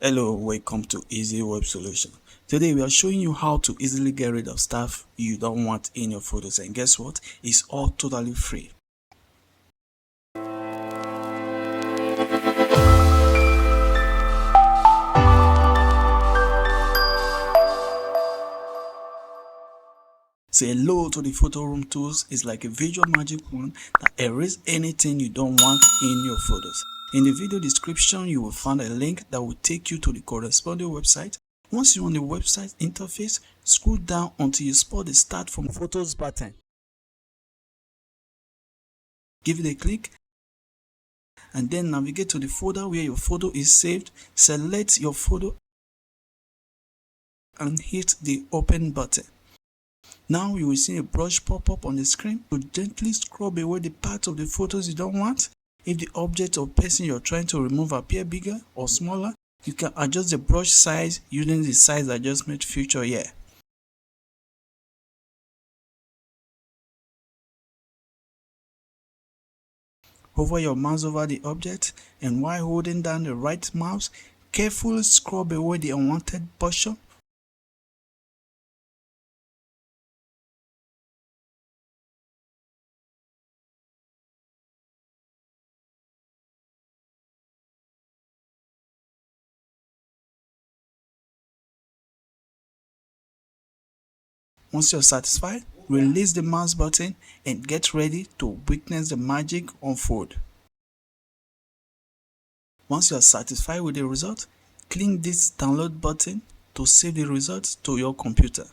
Hello, welcome to Easy Web Solution. Today we are showing you how to easily get rid of stuff you don't want in your photos, and guess what? It's all totally free. Say hello to the photo room tools. Is like a visual magic wand that erases anything you don't want in your photos. In the video description, you will find a link that will take you to the corresponding website. Once you're on the website interface, scroll down until you spot the Start from Photos button. Give it a click and then navigate to the folder where your photo is saved. Select your photo and hit the Open button. Now you will see a brush pop up on the screen. To gently scrub away the parts of the photos you don't want. If the object or person you're trying to remove appear bigger or smaller, you can adjust the brush size using the size adjustment feature here. Hover your mouse over the object, and while holding down the right mouse, carefully scrub away the unwanted portion. Once you're satisfied, release the mouse button and get ready to witness the magic unfold. Once you are satisfied with the result, click this download button to save the results to your computer.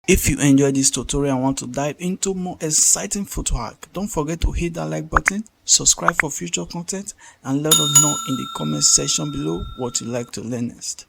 If you enjoyed this tutorial and want to dive into more exciting photo hack, don't forget to hit that like button, subscribe for future content, and let us know in the comment section below what you'd like to learn next.